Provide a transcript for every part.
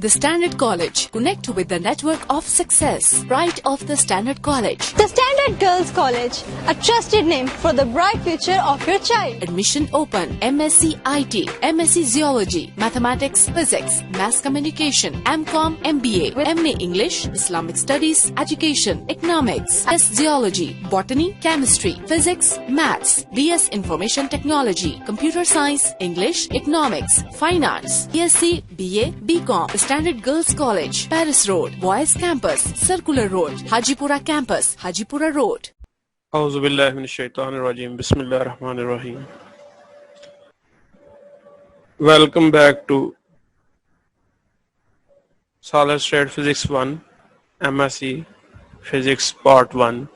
The Standard College. Connect with the network of success. Pride of the Standard College. The Standard Girls College, a trusted name for the bright future of your child. Admission open. MSc IT, MSc Zoology, Mathematics, Physics, Mass Communication, MCom, MBA, MA English, Islamic Studies, Education, Economics, S Zoology, Botany, Chemistry, Physics, Maths, BS Information Technology, Computer Science, English, Economics, Fine Arts, BSc, BA, BCom. Standard Girls College, Paris Road, Boys Campus, Circular Road, Hajipura Campus, Hajipura Road. Auzu billahi minash shaitanir rajim. Bismillahir rahmanir rahim. Welcome back to Solid State Physics 1, MSc Physics Part 1,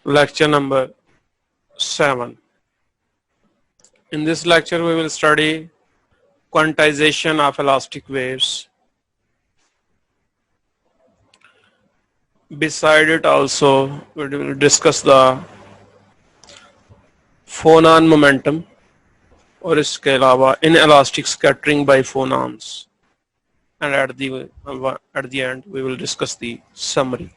lecture number 7. In this lecture we will study quantization of elastic waves. Beside it also we will discuss the phonon momentum और इसके अलावा inelastic scattering by phonons, and at the end we will discuss the summary.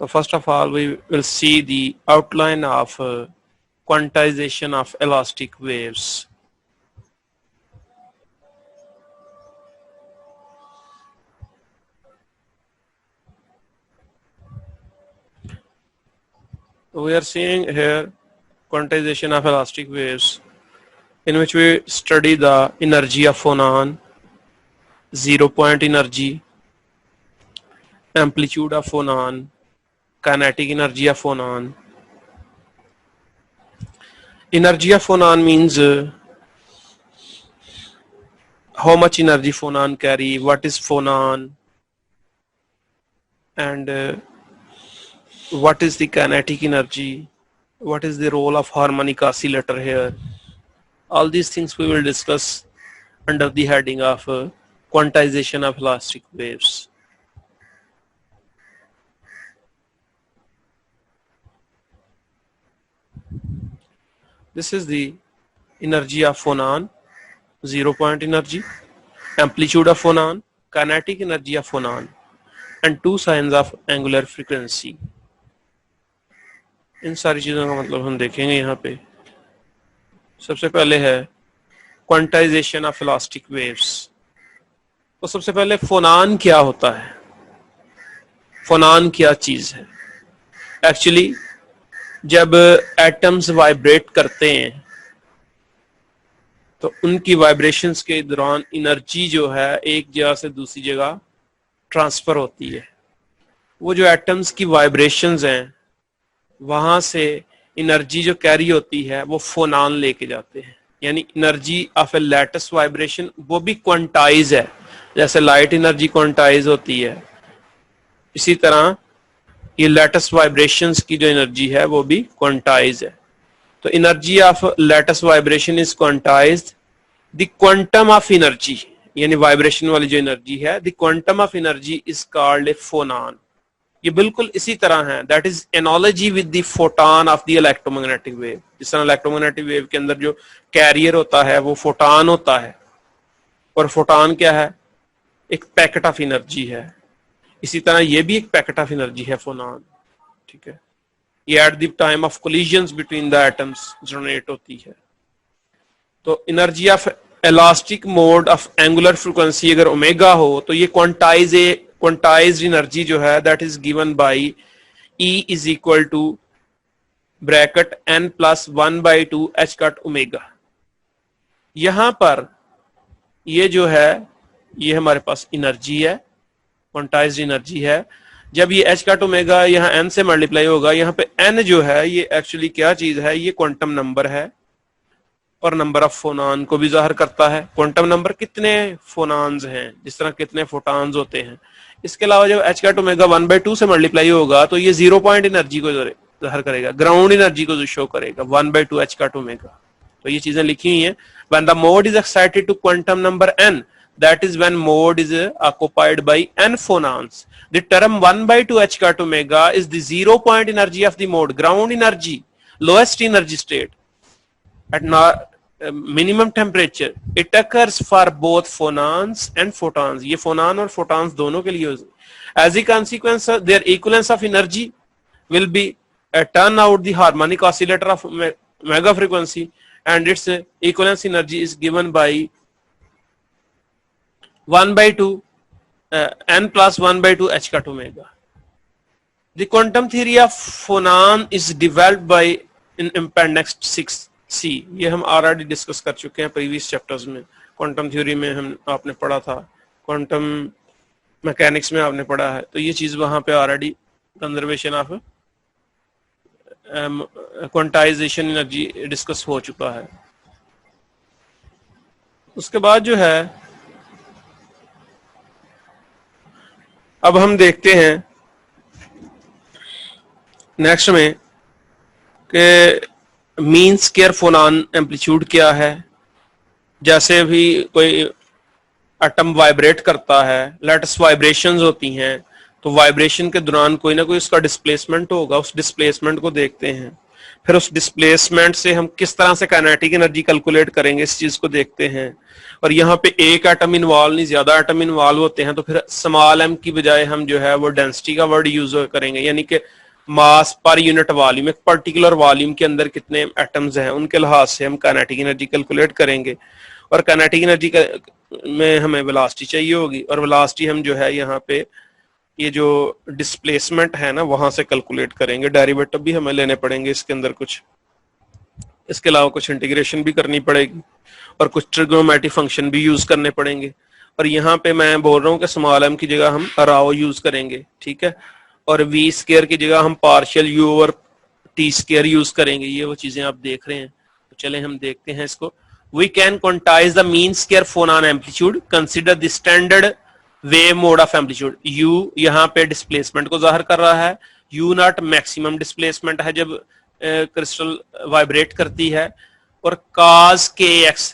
So first of all we will see the outline of quantization of elastic waves. We are seeing here quantization of elastic waves, in which we study the energy of phonon, 0-point energy, amplitude of phonon, kinetic energy of phonon. Energy of phonon means how much energy phonon carry, what is phonon, and what is the kinetic energy, what is the role of harmonic oscillator here. All these things we will discuss under the heading of quantization of elastic waves. This is the energy of phonon, 0-point energy, amplitude of phonon, kinetic energy of phonon, and two signs of angular frequency. इन सारी चीज़ों का मतलब हम देखेंगे यहाँ पे. सबसे पहले है क्वांटाइजेशन ऑफ इलास्टिक वेव्स. तो सबसे पहले फोनान क्या होता है, फोनान क्या चीज है. एक्चुअली जब एटम्स वाइब्रेट करते हैं तो उनकी वाइब्रेशंस के दौरान एनर्जी जो है एक जगह से दूसरी जगह ट्रांसफर होती है. वो जो एटम्स की वाइब्रेशंस हैं वहां से एनर्जी जो कैरी होती है वो फोनान लेके जाते हैं. यानी energy of A lattice vibration वो भी क्वांटाइज है. जैसे लाइट एनर्जी क्वांटाइज होती है, इसी तरह ये लैटिस वाइब्रेशंस की जो एनर्जी है वो भी क्वांटाइज है. तो energy of lattice vibration is quantized. The quantum of energy यानी वाइब्रेशन वाली जो एनर्जी है, the quantum of energy is called a फोनान. ये बिल्कुल इसी तरह है, that is analogy with the photon of the electromagnetic wave. जिस तरह इलेक्ट्रोमैग्नेटिक वेव के अंदर जो कैरियर होता है वो फोटॉन होता है, और फोटॉन क्या है, एक पैकेट ऑफ एनर्जी है. इसी तरह ये भी एक पैकेट ऑफ एनर्जी है फोनॉन. ठीक है, ये at the time of collisions between the atoms generate होती है. तो energy of elastic mode of angular frequency अगर ओमेगा हो तो ये क्वांटाइज्ड एनर्जी जो है that is given bye E is equal to bracket n plus 1/2 h cut omega. यहां पर ये जो है ये हमारे पास एनर्जी है, क्वांटाइज्ड एनर्जी है. जब ये h कट ओमेगा यहाँ n से मल्टीप्लाई होगा, यहाँ पे n जो है ये एक्चुअली क्या चीज है, ये क्वांटम नंबर है और नंबर ऑफ फोनान को भी जाहिर करता है. क्वांटम नंबर कितने फोनान्स हैं, जिस तरह कितने फोटॉन्स होते हैं. इसके अलावा जब h कट ओमेगा 1/2 से मल्टीप्लाई होगा तो ये 0-पॉइंट एनर्जी को जाहिर करेगा, ग्राउंड एनर्जी को शो करेगा 1/2 h कट ओमेगा. तो ये चीजें लिखी हुई हैं. When the mode is excited to quantum number n, that is when mode is occupied by n phonons. The term 1/2 h cut omega is the 0-point energy of the mode, ground energy, lowest energy state. minimum temperature, it occurs for both phonons and photons. ये phonon और photons दोनों के लिए as a consequence their equivalence of energy will be turn out the harmonic oscillator of mega frequency, and its equivalence energy is given by 1/2 n plus 1/2 h cut omega. The quantum theory of phonon is developed by in appendix 6c. ये हम already discuss कर चुके हैं previous chapters में. Quantum theory में हम आपने पढ़ा था, क्वांटम मैकेनिक्स में आपने पढ़ा है, तो ये चीज वहां पे already conservation of quantization energy discuss हो चुका है. उसके बाद जो है अब हम देखते हैं नेक्स्ट में कि मीन स्क्वायर फोनॉन एम्पलीट्यूड क्या है. जैसे भी कोई एटम वाइब्रेट करता है, लेटेस्ट वाइब्रेशंस होती हैं, तो वाइब्रेशन के दौरान कोई ना कोई उसका डिस्प्लेसमेंट होगा. उस डिस्प्लेसमेंट को देखते हैं, फिर उस डिस्प्लेसमेंट से हम किस तरह से काइनेटिक एनर्जी कैलकुलेट करेंगे, इस चीज को देखते हैं. और यहाँ पे एक एटम इन्वॉल्व नहीं, ज्यादा एटम इन्वॉल्व होते हैं, तो फिर स्मॉल एम की बजाय हम जो है वो डेंसिटी का वर्ड यूज करेंगे, यानी कि मास पर यूनिट वॉल्यूम, एक पर्टिकुलर वॉल्यूम के अंदर कितने एटम्स हैं उनके लिहाज से हम काइनेटिक एनर्जी कैलकुलेट करेंगे. और काइनेटिक एनर्जी में हमें वेलोसिटी चाहिए होगी, और वेलोसिटी हम जो है यहाँ पे ये जो डिस्प्लेसमेंट है ना वहां से कैलकुलेट करेंगे. डेरिवेटिव भी हमें लेने पड़ेंगे इसके अंदर कुछ, इसके अलावा कुछ इंटीग्रेशन भी करनी पड़ेगी और कुछ ट्रिग्नोमेट्रिक फंक्शन भी यूज करने पड़ेंगे. और यहाँ पे मैं बोल रहा हूँ कि स्मॉल एम की जगह हम राओ यूज करेंगे, ठीक है, और वी स्क्वायर की जगह हम partial u over T square use करेंगे. ये वो चीजें आप देख रहे हैं, तो चले हम देखते हैं इसको. We can quantize the mean square phonon amplitude, consider the standard wave mode of amplitude. U यहाँ पे डिस्प्लेसमेंट को जाहिर कर रहा है, यू नॉट मैक्सिमम डिस्प्लेसमेंट है जब क्रिस्टल वाइब्रेट करती है, और cos kx,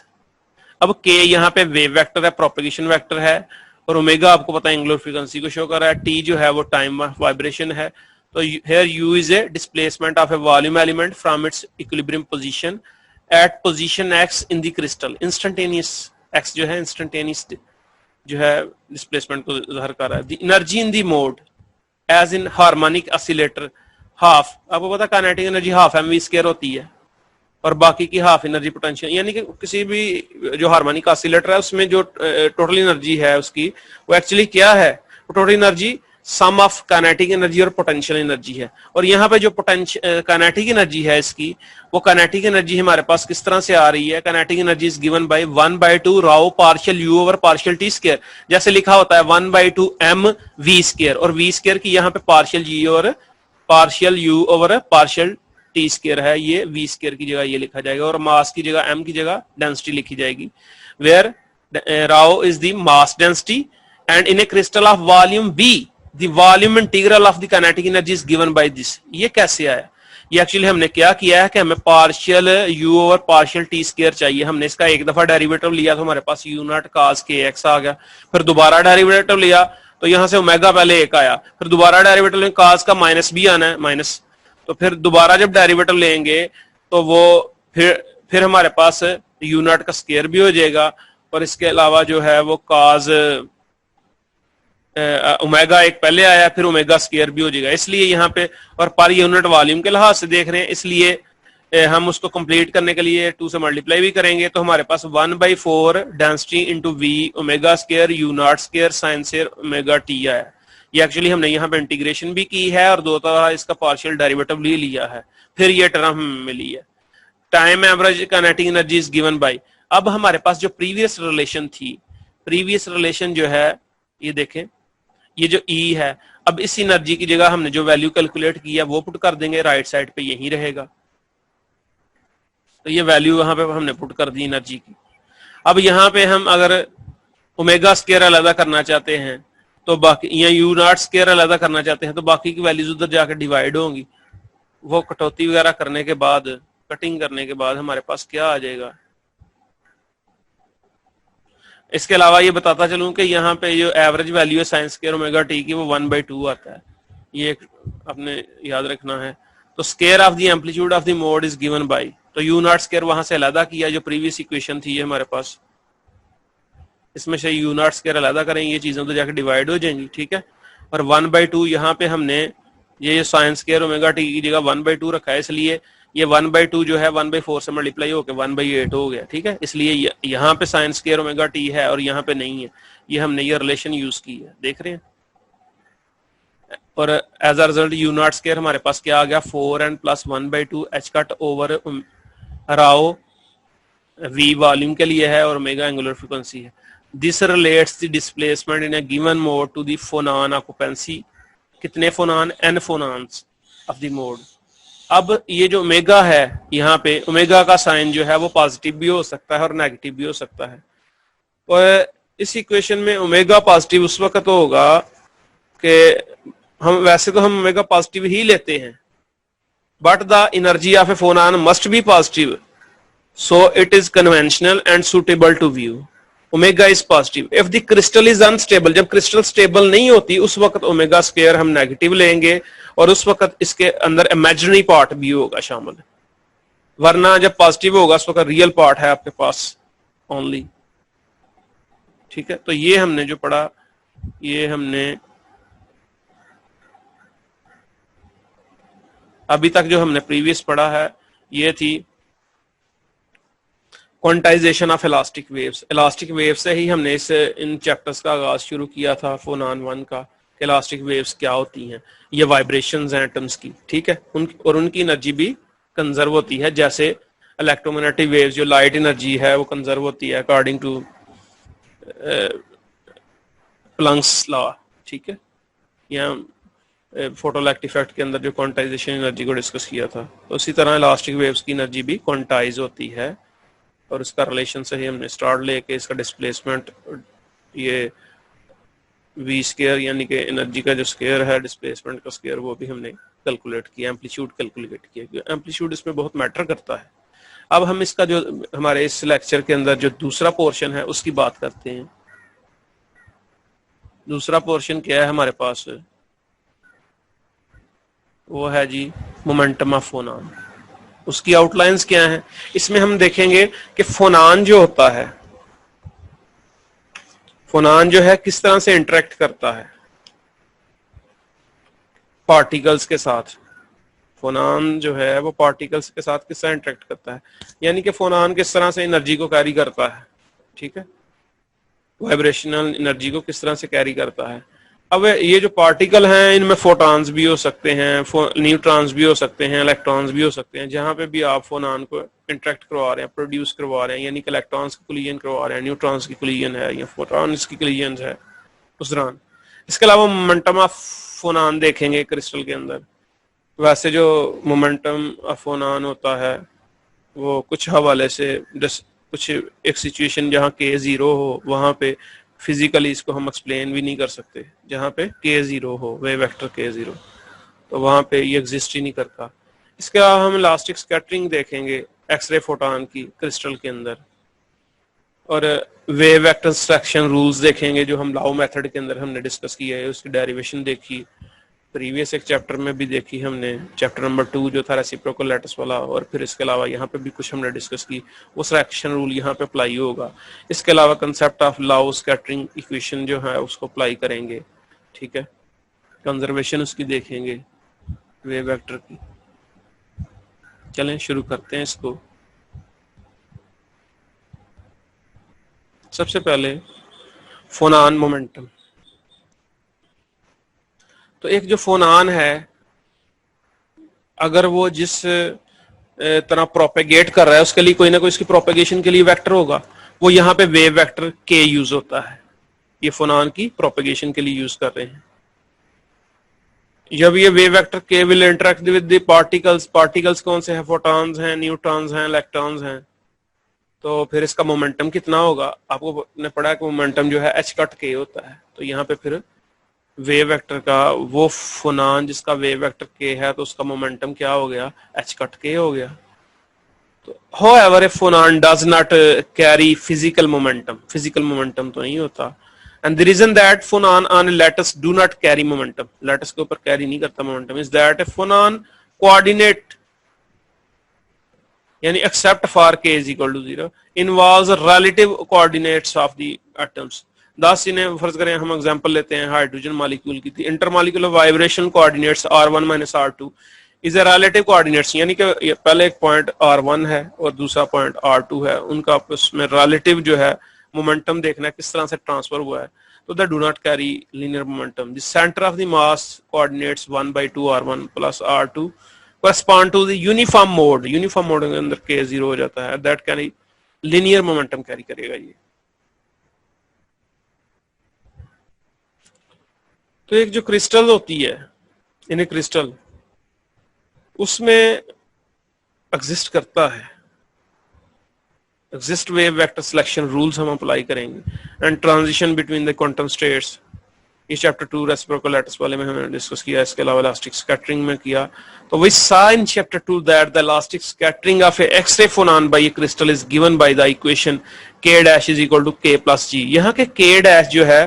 अब k यहाँ पे वेव वेक्टर है, प्रोपेगेशन वेक्टर है, और ओमेगा आपको पता है एंगुलर फ्रीक्वेंसी को शो कर रहा है, t जो है वो टाइम ऑफ वाइब्रेशन है. तो here u is a displacement of a volume element from its equilibrium position at position x in the crystal. instantaneous x जो है इंस्टेंटेनियस जो है डिस्प्लेसमेंट को जाहिर कर रहा है. The energy in the mode as in harmonic oscillator half, आपको पता kinetic energy half m v square होती है, और बाकी की हाफ एनर्जी पोटेंशियल, यानी कि किसी भी जो हार्मोनिक ऑसिलेटर है उसमें जो टोटल एनर्जी है उसकी वो एक्चुअली क्या है, total energy sum of kinetic energy और पोटेंशियल एनर्जी है. और यहाँ पे जो पोटेंशियल काइनेटिक एनर्जी है इसकी, वो काइनेटिक एनर्जी हमारे पास किस तरह से आ रही है. Kinetic energy is given by 1/2 rho partial u over partial t square, जैसे लिखा होता है 1/2 m v स्क्वायर, और v स्क्वायर की यहाँ पे पार्शियल जी और partial u over partial t square है, ये वी स्क्वायर की जगह ये लिखा जाएगा, और मास की जगह m की जगह डेंसिटी लिखी जाएगी. Where rho is the mass density, and in a crystal of volume v the volume integral of the kinetic energy is given by this. ये कैसे आया? ये एक्चुअली हमने क्या किया है कि हमें partial u over partial t square चाहिए. हमने इसका एक दफा डेरिवेटिव लिया तो हमारे पास u नॉट cos kx आ गया, फिर दोबारा डेरिवेटिव लिया तो यहां से ओमेगा पहले एक आया, फिर दोबारा डेरिवेटिव में cos का माइनस भी आना है माइनस, तो फिर दोबारा जब डेरिवेटिव लेंगे तो वो फिर हमारे पास u नॉट का स्क्वायर भी हो जाएगा, और इसके अलावा जो है वो cos ओमेगा एक पहले आया, फिर ओमेगा स्क्वायर भी हो जाएगा. इसलिए यहाँ पे और पर यूनिट वॉल्यूम के लिहाज से देख रहे हैं, इसलिए हम उसको कंप्लीट करने के लिए 2 से मल्टीप्लाई भी करेंगे, तो हमारे पास 1/4 density into v omega square u naught square sine square omega t आया. ये एक्चुअली हमने यहाँ पे इंटीग्रेशन भी की है और दो तरह इसका पार्शियल डेरिवेटिव ले लिया है, फिर ये टर्म मिली है. Time average kinetic energy is given bye, अब हमारे पास जो प्रीवियस रिलेशन थी, प्रीवियस रिलेशन जो है ये देखें, ये जो E है, अब इस एनर्जी की जगह हमने जो वैल्यू कैलकुलेट किया वो पुट कर देंगे, राइट साइड पे यही रहेगा, तो ये वैल्यू यहाँ पे हमने पुट कर दी एनर्जी की. अब यहाँ पे हम अगर ओमेगा स्क्वायर अलग करना चाहते हैं तो बाकी, या यू नॉट स्क्वायर अलग करना चाहते हैं तो बाकी की वैल्यूज उधर जाकर डिवाइड होंगी. वो कटौती वगैरह करने के बाद, कटिंग करने के बाद हमारे पास क्या आ जाएगा. इसके अलावा ये बताता चलूं कि यहाँ पे जो एवरेज वैल्यू है साइन स्क्वायर ओमेगा टी की वो 1/2 आता है, ये आपने याद रखना है. तो square of the amplitude of the mode is given bye, तो यू नॉट स्क्वायर वहां से अलग किया, जो प्रीवियस इक्वेशन थी ये हमारे पास, इसमें से यू नॉट स्क्वायर अलग करेंगे, ये चीजें तो जाकर डिवाइड हो जाएंगी, ठीक है। और 1/2 यहाँ पे हमने ये साइन स्क्वायर ओमेगा टी की जगह 1/2 रखा है, इसलिए ये 1/2 जो है 1/4 से मल्टीप्लाई होकर 1/8 हो गया, ठीक है। इसलिए यहाँ पे साइन स्क्वायर ओमेगा टी है और यहाँ पे नहीं है, ये हमने ये रिलेशन यूज की है, देख रहे हैं। और as a result u naught square हमारे पास क्या आ गया, 4n + 1/2 h cut over rho v volume के लिए है और ओमेगा एंगुलर फ्रीक्वेंसी है। This relates the displacement in a given mode to the phonon occupancy, कितने phonon, n phonons of the mode. अब ये जो ओमेगा है, यहाँ पे ओमेगा का साइन जो है वो पॉजिटिव भी हो सकता है और नेगेटिव भी हो सकता है। और इस इक्वेशन में ओमेगा पॉजिटिव उस वक्त होगा कि हम वैसे तो हम ओमेगा पॉजिटिव ही लेते हैं, but the energy of a phonon must be positive, so it is conventional and suitable to view. Omega is positive. If the crystal is unstable, जब क्रिस्टल स्टेबल नहीं होती उस वक्त ओमेगा स्क्वायर हम negative लेंगे और उस वक्त इसके अंदर इमेजिनरी पार्ट भी होगा शामिल, वरना जब पॉजिटिव होगा उस वक्त रियल पार्ट है आपके पास ओनली, ठीक है। तो ये हमने जो पढ़ा, ये हमने अभी तक जो हमने प्रीवियस पढ़ा है ये थी quantization of elastic waves. Elastic wave से ही हमने इन चैप्टर्स का आगाज शुरू किया था फोनान 1 का, इलास्टिक वेव्स क्या होती हैं, ये वाइब्रेशंस हैं एटम्स की, ठीक है। और उनकी एनर्जी भी कंजर्व होती है, जैसे इलेक्ट्रोमैग्नेटिक वेव्स जो लाइट एनर्जी है वो कंजर्व होती है अकॉर्डिंग टू प्लंक्स लॉ, ठीक है। या फोटोइलेक्ट्रिक इफेक्ट के अंदर जो क्वांटाइजेशन एनर्जी को डिस्कस किया था, तो उसी तरह इलास्टिक वेव्स की एनर्जी भी क्वांटाइज होती है। और इसका रिलेशन से ही हमने स्टार्ट लेके इसका डिस्प्लेसमेंट, ये वी स्क्वायर यानी कि एनर्जी का जो स्क्वायर है डिस्प्लेसमेंट का स्क्वायर, वो भी हमने कैलकुलेट किया, एम्पलीट्यूड कैलकुलेट किया, एम्पलीट्यूड इसमें बहुत मैटर करता है। अब हम इसका जो हमारे इस लेक्चर के अंदर जो दूसरा पोर्शन है उसकी बात करते हैं। दूसरा पोर्शन क्या है हमारे पास, वो है जी मोमेंटम ऑफ फोनान। उसकी आउटलाइंस क्या है, इसमें हम देखेंगे कि फोनान जो होता है, फोनान जो है किस तरह से इंटरेक्ट करता है पार्टिकल्स के साथ। फोनान जो है वो पार्टिकल्स के साथ किस तरह इंटरेक्ट करता है, यानी कि फोनान किस तरह से एनर्जी को कैरी करता है, ठीक है, वाइब्रेशनल एनर्जी को किस तरह से कैरी करता है। अब ये जो पार्टिकल हैं इनमें फोटॉन्स भी हो सकते हैं, न्यूट्रॉन्स भी हो सकते हैं, इलेक्ट्रॉन्स भी हो सकते हैं। जहां पे भी आप फोनान को इंटरेक्ट करवा रहे हैं, प्रोड्यूस करवा रहे हैं, यानी कि इलेक्ट्रॉन्स की कोलिजन करवा रहे हैं, न्यूट्रॉन्स की कोलिजन है या फोटॉन्स की कोलिजन है उस दौरान। इसके अलावा मोमेंटम ऑफ फोनान देखेंगे क्रिस्टल के अंदर। वैसे जो मोमेंटम ऑफ फोनान होता है वो कुछ हवाले से कुछ एक सिचुएशन जहाँ k0 हो वहां पे फिजिकली इसको हम एक्सप्लेन भी नहीं कर सकते, जहाँ पे k0 हो, वेव वेक्टर k0, तो वहां पे ये एग्जिस्ट ही नहीं करता। इसके अलावा हम इलास्टिक स्कैटरिंग देखेंगे एक्सरे फोटॉन की क्रिस्टल के अंदर, और वेव वेक्टर एक्सट्रैक्शन रूल्स देखेंगे जो हम लाउ मेथड के अंदर हमने डिस्कस किया है, उसकी डेरिवेशन देखी, प्रीवियस एक चैप्टर में भी देखी हमने, चैप्टर नंबर 2 जो था रेसिप्रोकल लैटिस वाला। और फिर इसके अलावा यहाँ पे भी कुछ हमने डिस्कस की, वो सिलेक्शन रूल यहाँ पे अप्लाई होगा। इसके अलावा कंसेप्ट ऑफ लाउ स्कैटरिंग इक्वेशन जो है उसको अप्लाई करेंगे, ठीक है। कंजर्वेशन उसकी देखेंगे वेव वेक्टर की। चलें शुरू करते हैं इसको। सबसे पहले फोनान मोमेंटम। तो एक जो फोनान है अगर वो जिस तरह प्रोपेगेट कर रहा है उसके लिए कोई ना कोई इसकी प्रोपेगेशन के लिए वेक्टर होगा, वो यहाँ पे वेव वेक्टर के यूज होता है, ये फोनान की प्रोपेगेशन के लिए यूज कर रहे हैं। जब ये वेव वेक्टर के will interact with the particles, particles कौन से हैं, फोटॉन्स हैं, न्यूट्रॉन्स हैं, इलेक्ट्रॉन्स हैं, तो फिर इसका मोमेंटम कितना होगा। आपको ने पढ़ा कि मोमेंटम जो है h कट के होता है, तो यहाँ पे फिर वेव वेक्टर का वो फोनान जिसका वेव वेक्टर के है तो उसका मोमेंटम क्या हो गया, h कट के हो गया। तो however if phonon does not carry physical momentum तो नहीं होता, and the reason that phonon on lattice do not carry momentum, lattice के ऊपर कैरी नहीं करता momentum, is that a phonon coordinate यानी except for k is equal to 0 involves relative coordinates of the atoms. दस इन्हें फर्ज करें हम एग्जांपल लेते हैं हाइड्रोजन मॉलिक्यूल की थी, intermolecular vibration coordinates r1 minus r2 is a relative coordinates, यानी कि पहले एक पॉइंट r1 है और दूसरा पॉइंट r2 है, उनका आपस में रिलेटिव जो है मोमेंटम देखना है किस तरह से ट्रांसफर हुआ है, तो they do not carry linear momentum. The centre of the mass coordinates 1/2 r1 plus r2 correspond to the uniform mode के अंदर k 0 हो जाता है, that carry linear momentum carry करेगा ये। तो एक जो क्रिस्टल होती है इन क्रिस्टल उसमें एग्जिस्ट करता है, exist wave vector selection rules हम अप्लाई करेंगे and transition between the quantum states, ये चैप्टर 2 रेसिप्रोकल लैटिस वाले में हमने डिस्कस किया, इसके अलावा इलास्टिक स्कैटरिंग में किया। तो we saw in chapter 2 that the elastic scattering of a X-ray phonon by a crystal is given by the equation k dash is equal to k plus g। यहाँ के k dash जो है,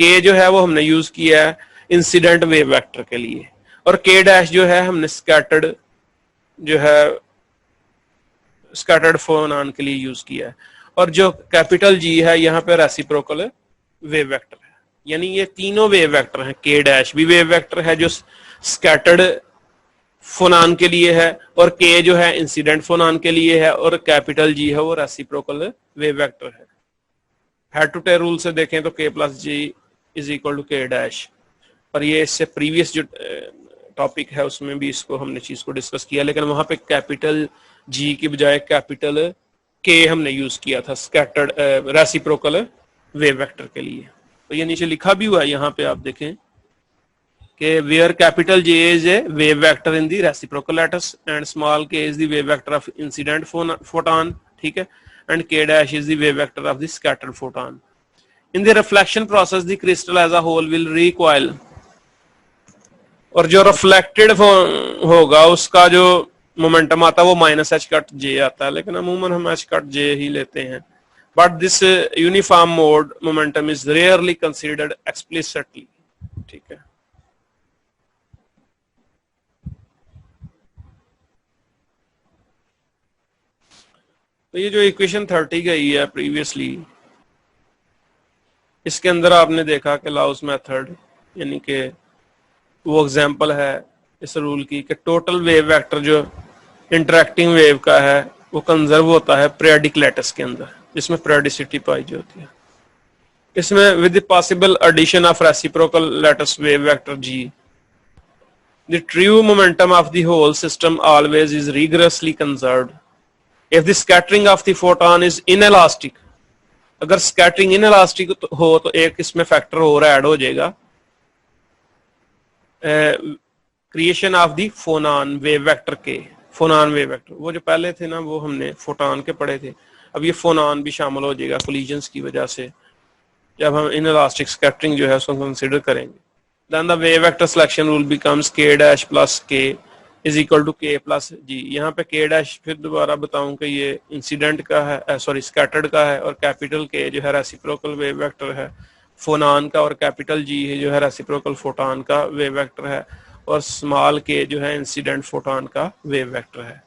k जो है वो हमने use किया है इंसिडेंट वेव वेक्टर के लिए, और k डैश जो है हमने स्कैटर्ड जो है स्कैटर्ड फोनॉन के लिए यूज किया है, और जो कैपिटल G है यहाँ पे रेसिप्रोकल वेव वेक्टर है, यानी ये तीनों वेव वेक्टर हैं। k डैश भी वेव वेक्टर है जो स्कैटर्ड फोनॉन के लिए है, और k जो है इंसिडेंट फोनॉन के लिए है, और कैपिटल G है वो रेसिप्रोकल वेव वेक्टर है। हेड टू टेल रूल से देखें तो k plus g is equal to k dash, और ये इससे प्रीवियस जो टॉपिक है उसमें भी इसको हमने चीज को डिस्कस किया, लेकिन वहां पे कैपिटल G की बजाय कैपिटल K हमने यूज किया था स्कैटर्ड रेसिप्रोकल वेव वेक्टर के लिए। तो ये नीचे लिखा भी हुआ है, यहाँ पे आप देखें कि where capital J is a wave vector in the reciprocal lattice and small k is the wave vector of incident photon, ठीक है, and k dash is the wave vector of the scattered photon. In the reflection process the crystal as a whole will recoil, और जो reflected होगा उसका जो momentum आता है वो माइनस h कट j आता है, लेकिन अमूमन हम h कट j ही लेते हैं। But this uniform mode momentum is rarely considered explicitly, ठीक है। तो ये जो इक्वेशन 30 गई है प्रीवियसली, इसके अंदर आपने देखा कि लाउस मेथड, यानी कि वो एग्जांपल है इस रूल की कि टोटल वेव वेक्टर जो इंटरैक्टिंग वेव का है वो कंजर्व होता है पीरियोडिक लैटिस के अंदर, जिसमें पीरियोडिसिटी पाई जाती है। इसमें with the possible addition of reciprocal lattice wave vector g, the true momentum of the whole system always is rigorously conserved if the scattering of the photon is inelastic. अगर scattering inelastic हो तो एक इसमें factor और add हो जाएगा, creation of the phonon wave vector के, phonon wave vector वो जो पहले थे ना वो हमने फोटॉन के पढ़े थे, अब ये फोनॉन भी शामिल हो जाएगा कोलिजन्स की वजह से जब हम इनएलास्टिक स्कैटरिंग जो है उसको कंसीडर करेंगे। Then the wave vector selection rule becomes k dash plus k is equal to k plus g। यहाँ पे k डैश फिर दोबारा बताऊं कि ये इंसिडेंट का है, सॉरी स्कैटर्ड का है, और कैपिटल K जो है रेसिप्रोकल वेव वेक्टर है फोनॉन का, और कैपिटल G है जो है रेसिप्रोकल फोटॉन का वेव वेक्टर है, और स्मॉल k जो है इंसिडेंट फोटॉन का वेव वेक्टर है।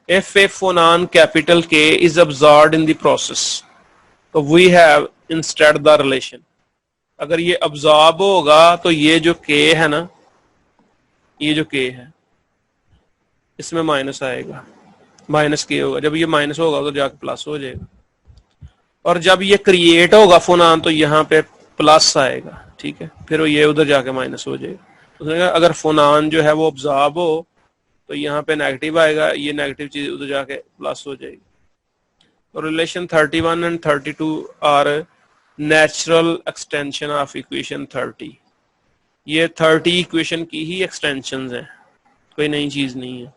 If a phonon capital K is absorbed in the process, तो we have instead the relation। अगर ये absorb होगा तो ये जो K है ना, ये जो K है इसमें माइनस आएगा, माइनस K होगा, जब ये माइनस होगा तो जाके प्लस हो जाएगा, और जब ये क्रिएट होगा फोनॉन तो यहाँ पे प्लस आएगा, ठीक है, फिर ये उधर जाके माइनस हो जाएगा। तो अगर फोनॉन जो है वो absorb हो तो यहाँ पे नेगेटिव आएगा, ये नेगेटिव चीज उधर जाके प्लस हो जाएगी। तो relation 31 and 32 are natural extension of equation 30। ये 30 इक्वेशन की ही एक्सटेंशंस हैं, कोई नई चीज नहीं है।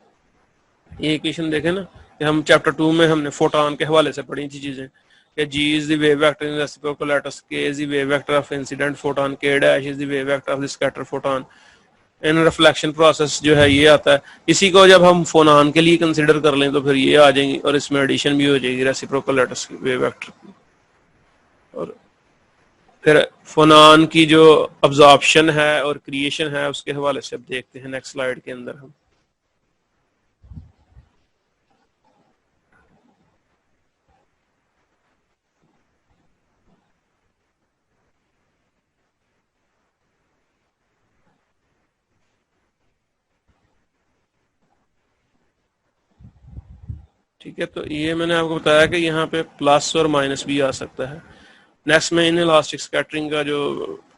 ये इक्वेशन देखें ना, हम चैप्टर 2 में हमने फोटॉन के हवाले से पढ़ी थी चीजें कि G is the wave vector in reciprocal lattice, K is the wave vector of incident photon, K dash is the wave vector of the scattered photon। In reflection process जो है ये आता है, इसी को जब हम फोनॉन के लिए कंसीडर कर लें तो फिर ये आ जाएंगी, और इसमें एडिशन भी हो जाएगी रेसिप्रोकल लैटिस वेव वेक्टर की। और फिर फोनॉन की जो अब्जॉर्प्शन है और क्रिएशन है उसके हवाले से अब देखते हैं नेक्स्ट स्लाइड के अंदर हम। ठीक है, तो ये मैंने आपको बताया कि यहाँ पे प्लस और माइनस भी आ सकता है। नेक्स्ट में इन इलास्टिक स्कैटरिंग का जो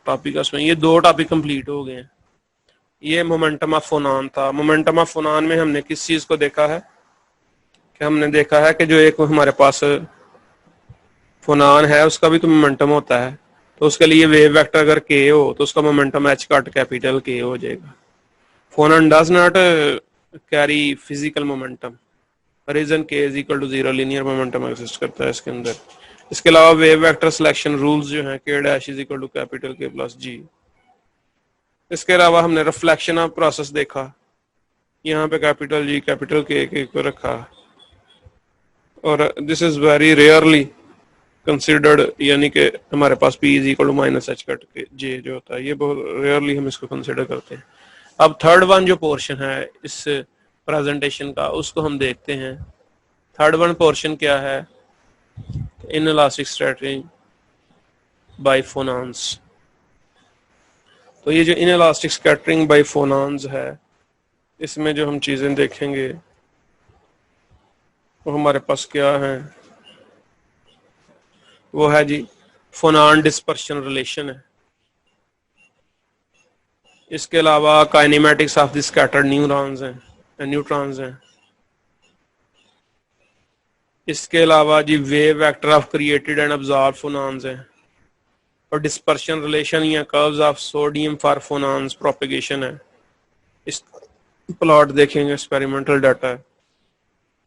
टॉपिक है उसमें ये 2 टॉपिक कंप्लीट हो गए हैं। ये मोमेंटम ऑफ फोनान था। मोमेंटम ऑफ फोनान में हमने किस चीज को देखा है कि हमने देखा है कि जो एक हमारे पास फोनान है उसका भी तो मोमेंटम होता है, तो उसके लिए वेव वेक्टर अगर के हो तो उसका मोमेंटम एच कट कैपिटल के हो जाएगा। Phonon does not carry physical momentum, reason k is equal to 0, linear momentum exist करता है इसके अंदर। इसके अलावा वेव वेक्टर सिलेक्शन रूल्स जो हैं k dash is equal to capital K plus g. इसके अलावा हमने रिफ्लेक्शन ऑफ प्रोसेस देखा, यहाँ पे कैपिटल जी कैपिटल के को रखा, और this is very rarely considered, यानी कि हमारे पास P is equal to minus h cut k j जो होता है, ये बहुत रेयरली हम इसको कंसिडर करते हैं। अब थर्ड वन जो पोर्शन है इस प्रेजेंटेशन का उसको हम देखते हैं। थर्ड वन पोर्शन क्या है, in elastic scattering by phonons. तो ये जो इन इलास्टिक स्कैटरिंग बाय फोनान्स है इसमें जो हम चीजें देखेंगे वो हमारे पास क्या है, वो है जी फोनान डिस्पर्शन रिलेशन है। इसके अलावा kinematics of the scattered neurons हैं, न्यूट्रॉन्स हैं। इसके अलावा जी wave vector of created and absorb phonons हैं, और डिस्पर्शन रिलेशन या curves of sodium for phonons propagation है। इस प्लॉट देखेंगे, एक्सपेरिमेंटल डाटा है।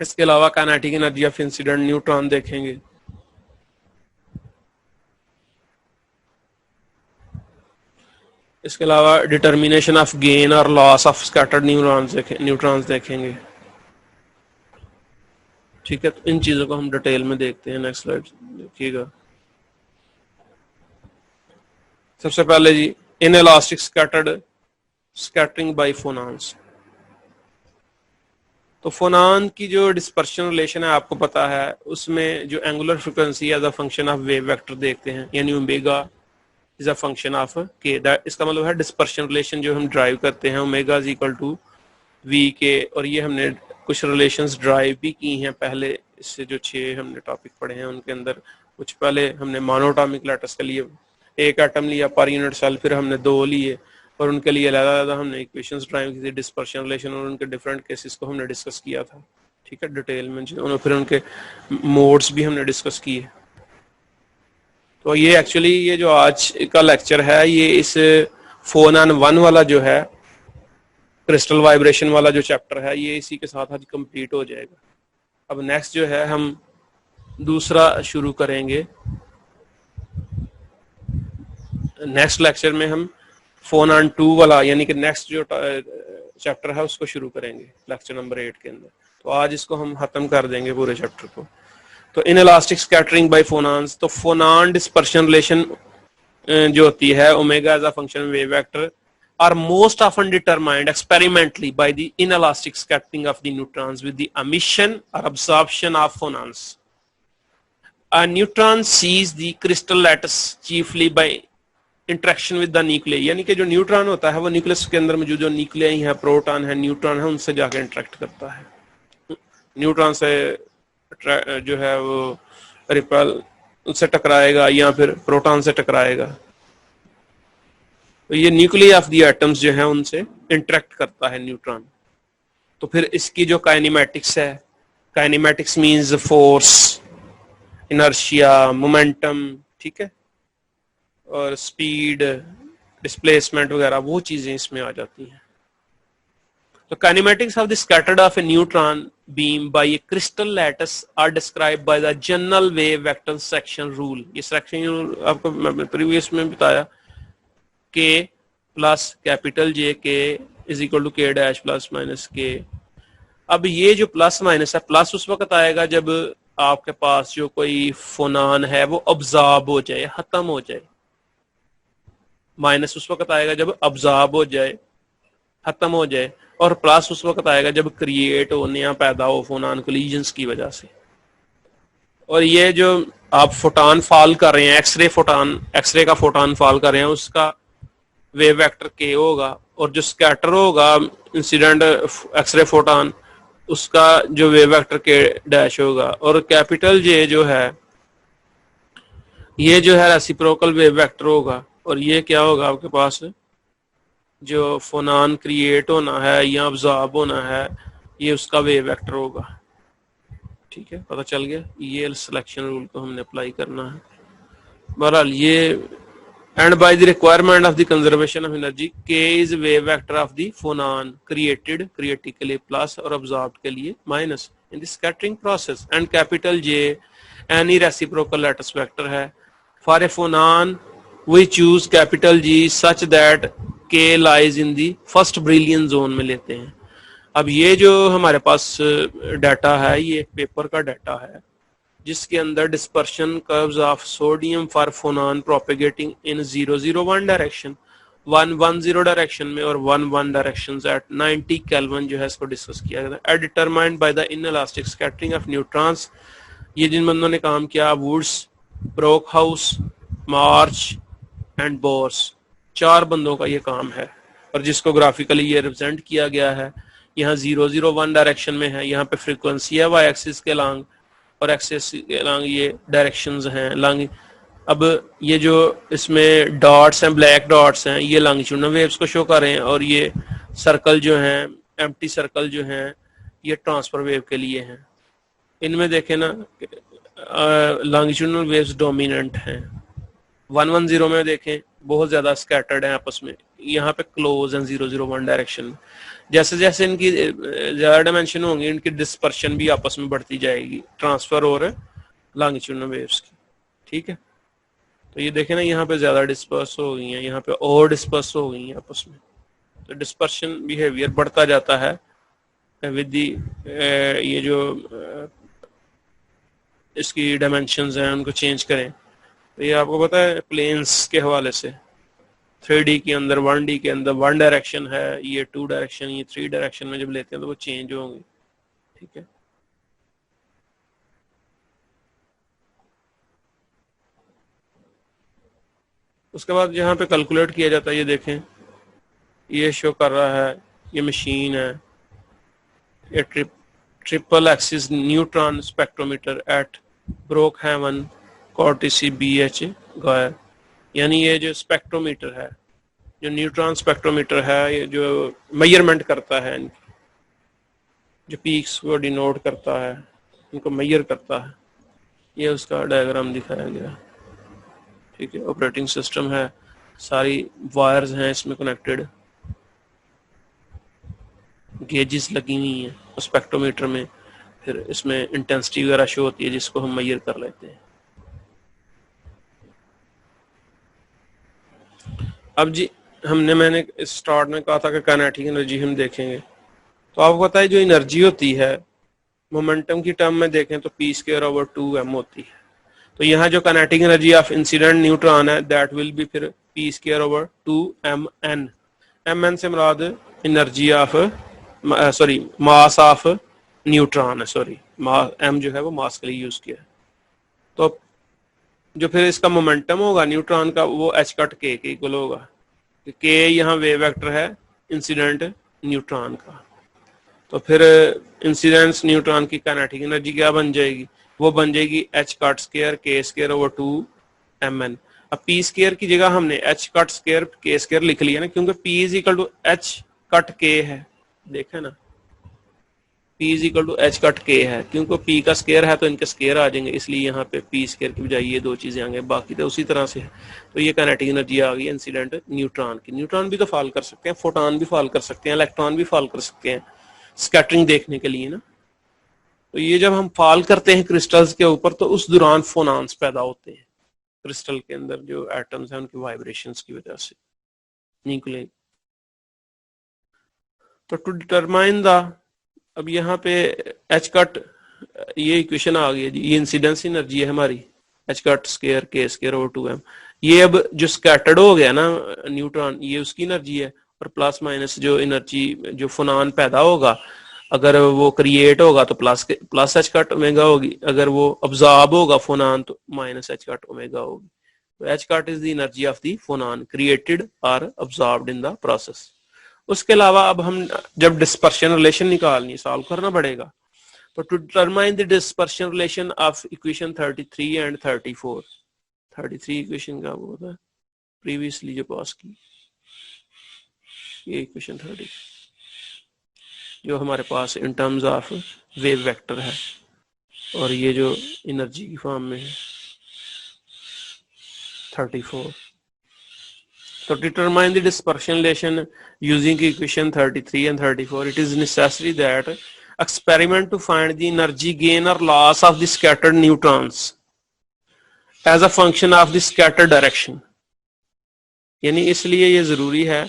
इसके अलावा kinetic energy of incident neutron देखेंगे। इसके अलावा डिटर्मिनेशन ऑफ गेन और लॉस ऑफ स्कैटर्ड न्यूट्रॉन्स देखेंगे। ठीक है, तो इन चीजों को हम डिटेल में देखते हैं। नेक्स्ट स्लाइड देखिएगा। सबसे पहले जी in elastic scattering by phonons. तो फोनान की जो डिस्पर्शन रिलेशन है आपको पता है, उसमें जो angular frequency as a function of wave vector देखते हैं, यानी omega is a function of k. इसका मतलब है डिस्पर्शन रिलेशन जो हम ड्राइव करते हैं omega is equal to v k, और ये हमने कुछ रिलेशंस ड्राइव भी की हैं पहले। इससे जो 6 हमने टॉपिक पढ़े हैं उनके अंदर कुछ पहले हमने मोनोटॉमिक लैटिस के लिए 1 एटम लिया पर यूनिट सेल, फिर हमने 2 लिए और उनके लिए अलग-अलग हमने इक्वेशंस ड्राइव की थी, डिस्पर्शन रिलेशन, और उनके डिफरेंट केसेस को हमने डिस्कस किया था। ठीक है, डिटेल में फिर उनके मोड्स भी हमने डिस्कस किए। तो ये एक्चुअली ये जो आज का लेक्चर है ये इस फोनान 1 वाला जो है क्रिस्टल वाइब्रेशन वाला जो चैप्टर है ये इसी के साथ आज कंप्लीट हो जाएगा। अब नेक्स्ट जो है हम दूसरा शुरू करेंगे। नेक्स्ट लेक्चर में हम फोनान 2 वाला यानी कि नेक्स्ट जो चैप्टर है उसको शुरू करेंगे लेक्चर नंबर 8 के अंदर। तो आज इसको हम खत्म कर देंगे पूरे चैप्टर को। तो inelastic scattering by phonons, तो फोनान डिस्पर्शन रिलेशन जो होती है omega as a function wave vector are most often determined experimentally by the inelastic scattering of the neutrons with the emission or absorption of phonons. A neutron sees the crystal lattice chiefly by interaction with the nuclei, यानी कि जो neutron होता है वो nucleus के अंदर मौजूद जो न्यूक्लियाई है, प्रोटॉन है, न्यूट्रॉन है, उनसे जाकर इंटरेक्ट करता है। न्यूट्रॉन से जो है वो रिपेल उससे टकराएगा या फिर प्रोटॉन से टकराएगा। तो ये न्यूक्लियस ऑफ द एटम्स जो है उनसे इंटरेक्ट करता है न्यूट्रॉन। तो फिर इसकी जो काइनेमेटिक्स है, kinematics means force, inertia, momentum, ठीक है, और स्पीड, डिस्प्लेसमेंट वगैरह वो चीजें इसमें आ जाती हैं। तो kinematics of the scattered of a neutron beam by a crystal lattice are described by the general wave vector section rule. ये सेक्शन रूल आपको मैं प्रीवियस में बताया, के प्लस कैपिटल जे के इज इक्वल टू के डैश प्लस माइनस के। अब ये जो प्लस माइनस है, प्लस उस वक्त आएगा जब आपके पास जो कोई फोनान है वो अब्जॉर्ब हो जाए, खत्म हो जाए। माइनस उस वक्त आएगा जब अब्जॉर्ब हो जाए, खत्म हो जाए, और प्लस उस वक्त आएगा जब क्रिएट हो, नया पैदा हो फोनान कोलिजन्स की वजह से। और ये जो आप फोटॉन फॉल कर रहे हैं, एक्सरे का फोटॉन फॉल कर रहे हैं, उसका वेव वेक्टर के होगा, और जो स्कैटर होगा इंसिडेंट एक्सरे फोटॉन उसका जो वेव वेक्टर के डैश होगा, और कैपिटल जे जो है ये जो है रेसिप्रोकल वेव वेक्टर होगा, और ये क्या होगा आपके पास जो फोनान क्रिएट होना है या अब्जॉर्ब होना है ये उसका वेव वेक्टर होगा। ठीक है, पता चल गया। ये सिलेक्शन रूल को हमने अप्लाई करना है। बहरहाल ये and by the requirement of the conservation of energy k is wave vector of the phonon created critically plus or absorbed के लिए minus in the scattering process, and capital J any reciprocal lattice vector है for a phonon we choose capital G such that k lies in the first Brillouin zone में लेते हैं। अब ये जो हमारे पास डाटा है ये एक पेपर का डाटा है जिसके अंदर dispersion curves of sodium for फोनान प्रोपेगेटिंग इन 001 डायरेक्शन, 110 डायरेक्शन में और 11 डायरेक्शन एट 90 केल्विन जो है इसको डिस्कस किया गया है। Determined by the inelastic scattering of neutrons. ये जिन बंदों ने काम किया वुड्स, ब्रोकहाउस, मार्च एंड बोर्स, 4 बंदों का ये काम है और जिसको ग्राफिकली ये रिप्रेजेंट किया गया है। यहाँ 001 डायरेक्शन में है, यहाँ पे फ्रीक्वेंसी है वाई एक्सिस के लॉन्ग और एक्सिस के लॉन्ग ये डायरेक्शंस हैं लॉन्ग। अब ये जो इसमें डॉट्स हैं, ब्लैक डॉट्स हैं, ये लॉन्गिट्यूडनल वेव्स को शो कर रहे हैं और ये सर्कल जो हैं, एम्प्टी सर्कल जो हैं, ये ट्रांसफर वेव के लिए हैं। इनमें देखें ना लॉन्गिट्यूडनल वेव्स डोमिनेंट हैं। 110 में देखें बहुत ज्यादा स्कैटर्ड है आपस में, यहाँ पे क्लोज हैं 001 डायरेक्शन में। जैसे जैसे इनकी ज्यादा डायमेंशन होंगी इनकी डिस्पर्शन भी आपस में बढ़ती जाएगी, ट्रांसफर और लॉन्गिट्यूडनल वेव्स की। ठीक है, तो ये देखें ना यहाँ पे ज्यादा डिस्पर्स हो गई हैं, यहाँ पे और डिस्पर्स हो गई हैं आपस में, तो डिस्पर्शन बिहेवियर बढ़ता जाता है विद दी ये जो इसकी डायमेंशंस हैं उनको चेंज करें। तो ये आपको पता है प्लेन्स के हवाले से 3D के अंदर 1D के अंदर 1 डायरेक्शन है, ये 2 डायरेक्शन, ये 3 डायरेक्शन में जब लेते हैं तो वो चेंज होंगे। ठीक है, उसके बाद यहाँ पे कैलकुलेट किया जाता है। ये देखें ये शो कर रहा है, ये मशीन है, ये triple axis neutron spectrometer at Brookhaven courtesy BH गॉयर। यानी ये जो स्पेक्ट्रोमीटर है, जो न्यूट्रॉन स्पेक्ट्रोमीटर है, ये जो मेजरमेंट करता है इनकी, जो पीक्स को डिनोट करता है, इनको मेजर करता है, ये उसका डायग्राम दिखाया गया। ठीक है, ऑपरेटिंग सिस्टम है, सारी वायर्स हैं इसमें कनेक्टेड, गेजेस लगी हुई हैं स्पेक्ट्रोमीटर में, फिर इसमें इंटेंसिटी वगैरह शो होती है जिसको हम मेजर कर लेते हैं। अब जी मैंने स्टार्ट में कहा था कि काइनेटिक एनर्जी हम देखेंगे, तो आपको पता है जो एनर्जी होती है मोमेंटम की टर्म में देखें तो p²/2m होती है। तो यहाँ जो kinetic energy of incident neutron है दैट विल बी फिर p²/2mn। mn से मुराद energy of mass of neutron है, सॉरी m जो है वो मास के लिए यूज किया है। तो जो फिर इसका मोमेंटम होगा न्यूट्रॉन का वो h⁻k के इक्वल होगा। k यहाँ वेव वेक्टर है इंसिडेंट न्यूट्रॉन का। तो फिर इंसिडेंस न्यूट्रॉन की काइनेटिक एनर्जी क्या बन जाएगी? वो बन जाएगी h⁻² k²/2mn। अब p² की जगह हमने h⁻² k² लिख लिया ना, क्योंकि p = h⁻k है। देखा ना, p = h⁻k है, क्योंकि p का स्क्वायर है तो इनके स्क्वायर आ जाएंगे, इसलिए यहाँ पे p² की बजाय ये 2 चीजें आएंगे, बाकी तो उसी तरह से है। तो ये काइनेटिक एनर्जी आ गई इंसिडेंट न्यूट्रॉन की। न्यूट्रॉन भी तो फॉल कर सकते हैं, फोटॉन भी फॉल कर सकते हैं, इलेक्ट्रॉन भी फॉल कर सकते हैं स्कैटरिंग देखने के लिए ना। तो ये जब हम फॉल करते हैं क्रिस्टल्स के ऊपर तो उस दौरान फोनॉन्स पैदा होते हैं क्रिस्टल के अंदर, जो एटम्स हैं उनकी वाइब्रेशंस की वजह से न्यूक्लियर। तो टू डिटरमाइन द, अब यहाँ पे h⁻, ये इक्वेशन आ गई है जी, ये इंसिडेंस एनर्जी है हमारी h⁻² k²/2m। ये अब जो स्कैटर्ड हो गया ना न्यूट्रॉन, ये उसकी एनर्जी है, और प्लस माइनस जो एनर्जी जो फोनान पैदा होगा अगर वो क्रिएट होगा तो प्लस h⁻ω होगी, अगर वो अब्जॉर्ब होगा फोनान तो माइनस h⁻ω होगी। तो h⁻ is the energy of the phonon created और अब्जॉर्ब्ड इन द प्रोसेस। उसके अलावा अब हम जब डिस्पर्शन रिलेशन निकालनी सॉल्व करना पड़ेगा, तो to determine the dispersion relation of equation 33 and 34, 33 equation का वो था प्रीवियसली जो पास की, ये इक्वेशन 30 जो हमारे पास in terms of wave vector है, और ये जो एनर्जी की फॉर्म में है 34. To determine the dispersion relation using equation 33 and 34, it is necessary that experiment to find the energy gain or loss of the scattered neutrons as a function of the scattered direction. यानी इसलिए ये जरूरी है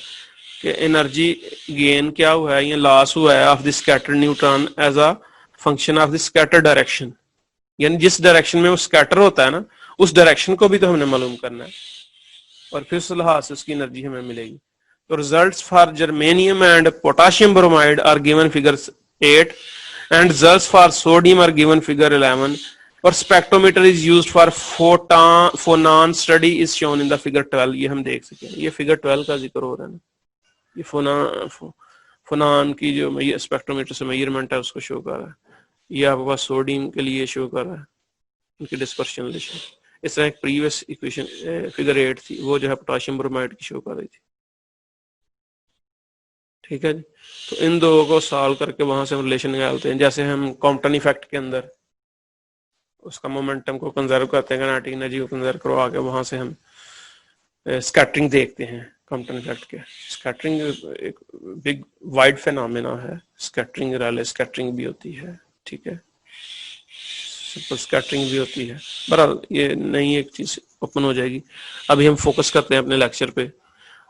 कि energy gain क्या हुआ है या लॉस हुआ है of the scattered neutron as a function of the scattered direction, यानी जिस डायरेक्शन में वो स्कैटर होता है ना उस डायरेक्शन को भी तो हमने मालूम करना है, और फिर उस लिहाज से उसकी एनर्जी हमें मिलेगी. तो results for germanium and potassium bromide are given figure 8 and results for sodium are given figure 11, और spectrometer is used for phonon study is shown in the figure 12. ये हम देख सके, ये फिगर 12 का जिक्र हो रहा है ना, ये फोनॉन की जो स्पेक्ट्रोमीटर से मेजरमेंट है उसको शो कर रहा है. ये आपके पास सोडियम के लिए शो कर रहा है उनकी डिस्पर्शन रिलेशन. इस तरह एक प्रीवियस इक्वेशन फिगर 8 थी, वो जो है पोटाशियम ब्रोमाइड की शो कर रही थी. ठीक है जी. तो इन दो को सॉल्व करके वहां से हम रिलेशन निकालते हैं. जैसे हम कॉम्पटन इफेक्ट के अंदर उसका मोमेंटम को कंजर्व करते हैं, काइनेटिक एनर्जी को कंजर्व करवा के वहां से हम स्कैटरिंग देखते हैं. कॉम्पटन इफेक्ट के स्कैटरिंग एक बिग वाइड फेनोमेना है. स्कैटरिंग रैले स्कैटरिंग भी होती है, ठीक है, सिंपल स्कैटरिंग भी होती है. बहरहाल ये नई एक चीज ओपन हो जाएगी. अभी हम फोकस करते हैं अपने लेक्चर पे.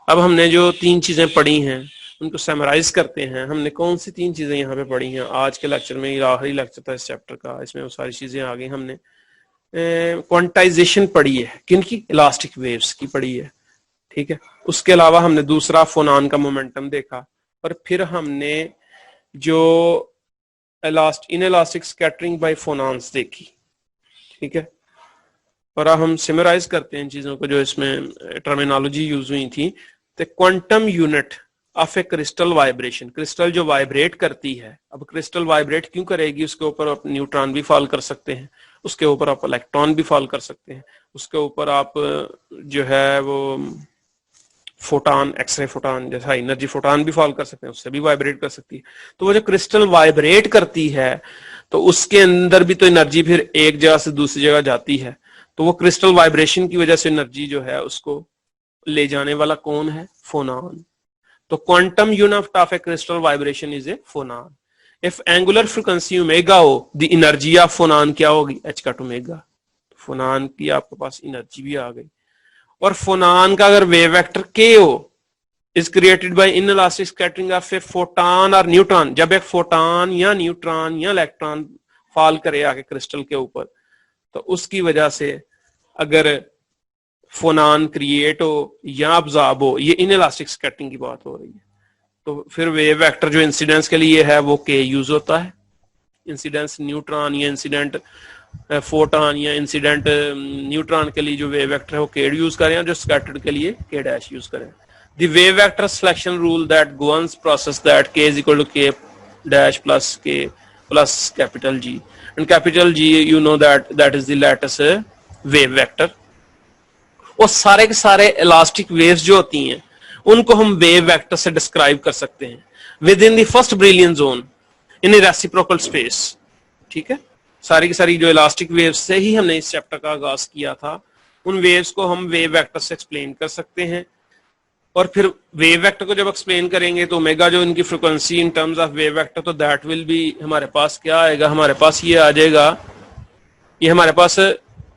अब हमने जो 3 चीजें पढ़ी हैं उनको समराइज करते हैं. हमने कौन सी 3 चीजें यहाँ पे पढ़ी हैं आज के लेक्चर में? आखिरी लेक्चर था इस चैप्टर का, इसमें वो सारी चीजें आ गई. हमने क्वांटाइजेशन पढ़ी है, किनकी? इलास्टिक वेव्स की पढ़ी है, ठीक है. उसके अलावा हमने दूसरा फोनॉन का मोमेंटम देखा, और फिर हमने जो इनइलास्टिक स्कैटरिंग बाय फोनॉन्स देखी, ठीक है. और अब हम समराइज करते हैं चीजों को जो इसमें टर्मिनोलॉजी यूज हुई थी. तो quantum unit of a crystal vibration, crystal जो वाइब्रेट करती है. अब क्रिस्टल वाइब्रेट क्यों करेगी? उसके ऊपर आप न्यूट्रॉन भी फॉल कर सकते हैं, उसके ऊपर आप इलेक्ट्रॉन भी फॉल कर सकते हैं, उसके ऊपर आप जो है वो फोटॉन, एक्सरे फोटॉन जैसा एनर्जी फोटॉन भी फॉल कर सकते हैं, उससे भी वाइब्रेट कर सकती है. तो वो जो क्रिस्टल वाइब्रेट करती है तो उसके अंदर भी तो एनर्जी फिर एक जगह से दूसरी जगह जाती है. तो वो क्रिस्टल वाइब्रेशन की वजह से एनर्जी जो है उसको ले जाने वाला कौन है? फोनॉन. तो quantum unit of a crystal vibration is a phonon. If angular frequency omega हो, द एनर्जी ऑफ फोनॉन क्या होगी? h का ओमेगा. फोनॉन की आपके पास एनर्जी भी आ गई. और फोनॉन का अगर वेव वेक्टर k हो, is created by inelastic scattering of A photon और न्यूट्रॉन. जब एक फोटॉन या न्यूट्रॉन या इलेक्ट्रॉन फॉल करे आके क्रिस्टल के ऊपर, तो उसकी वजह से अगर फोनॉन क्रिएट हो या अब्जॉर्ब हो, ये इनइलास्टिक स्कैटरिंग की बात हो रही है. तो फिर वेव वेक्टर जो इंसिडेंस के लिए है वो k यूज होता है. इंसिडेंस न्यूट्रॉन या इंसिडेंट फोटॉन या इंसिडेंट न्यूट्रॉन के लिए जो वेव वेक्टर है वो k यूज करें, और जो स्कैटर्ड के लिए k डैश यूज करें. The wave vector selection rule that governs process that k is equal to k dash plus k plus capital G, and capital G you know that is the lattice wave vector. और सारे के सारे elastic waves जो होती हैं उनको हम wave vector से डिस्क्राइब कर सकते हैं with in the first brilliant zone in A reciprocal space. ठीक है, सारी की सारी जो इलास्टिक वेव्स से ही हमने इस चैप्टर का आगाज किया था, उन वेव्स को हम वेव वेक्टर से एक्सप्लेन कर सकते हैं. और फिर वेव वेक्टर को जब एक्सप्लेन करेंगे तो ओमेगा जो इनकी frequency in terms of wave vector, तो दैट विल बी हमारे पास क्या आएगा? हमारे पास ये आ जाएगा, ये हमारे पास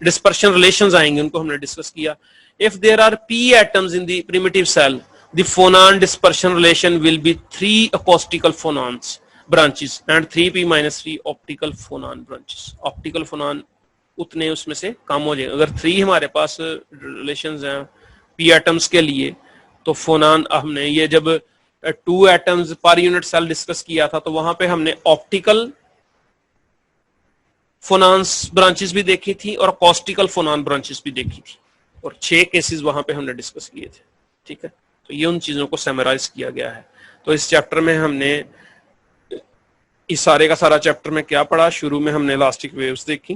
डिस्पर्शन रिलेशंस आएंगे, उनको हमने डिस्कस किया. If there are p atoms in the primitive cell, the phonon dispersion relation will be 3 acoustical phonons branches and 3p minus 3 optical phonon branches. Optical phonon उतने उसमें से कम हो जाएगा. अगर 3 हमारे पास रिलेशंस हैं p एटम्स के लिए, तो फोनॉन हमने ये जब 2 एटम्स पर यूनिट सेल डिस्कस किया था तो वहां पे हमने ऑप्टिकल फोनॉन्स ब्रांचेस भी देखी थी और अकोस्टिकल फोनॉन ब्रांचेस भी देखी थी, और 6 केसेस वहां पे हमने डिस्कस किए थे. ठीक है, तो ये उन चीजों को समराइज किया गया है. तो इस चैप्टर में हमने इस सारे का सारा चैप्टर में क्या पढ़ा, शुरू में हमने इलास्टिक वेव्स देखी,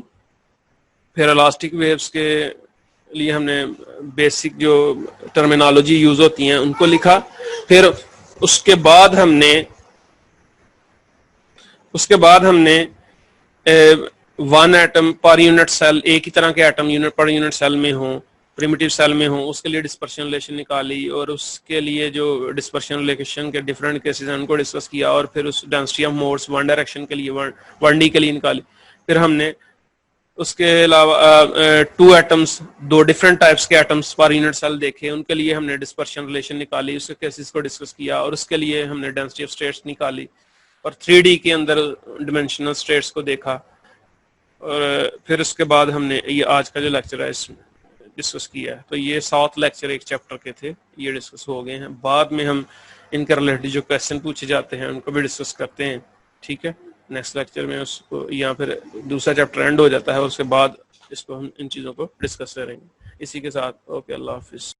फिर इलास्टिक वेव्स के लिए हमने बेसिक जो टर्मिनोलॉजी यूज होती हैं उनको लिखा, फिर उसके बाद हमने one atom per unit cell, एक ही तरह के atom unit per unit cell में हो, प्रिमिटिव सेल में हो, उसके लिए डिस्पर्शन रिलेशन निकाली, और उसके लिए जो डिस्पर्शन रिलेशन के डिफरेंट केसेस हैं उनको डिस्कस किया, और फिर उस density of modes one direction के लिए 1D के लिए निकाली। फिर हमने उसके अलावा 2 एटम्स, 2 डिफरेंट टाइप्स के एटम्स पर यूनिट सेल देखे, उनके लिए हमने डिस्पर्शन रिलेशन निकाली, उसके केसेस को डिस्कस किया, और उसके लिए हमने डेंसिटी ऑफ स्टेट्स निकाली, और 3D के अंदर डिमेंशनल स्टेट्स को देखा, और फिर उसके बाद हमने ये आज का जो लेक्चर है इसमें डिस्कस किया है। तो ये 7 लेक्चर एक चैप्टर के थे, ये डिस्कस हो गए हैं। बाद में हम इनके रिलेटेड जो क्वेश्चन पूछे जाते हैं उनको भी डिस्कस करते हैं, ठीक है। नेक्स्ट लेक्चर में उसको, या फिर दूसरा चैप्टर एंड हो जाता है, उसके बाद इसको हम इन चीज़ों को डिस्कस करेंगे। इसी के साथ ओके, अल्लाह हाफिज़।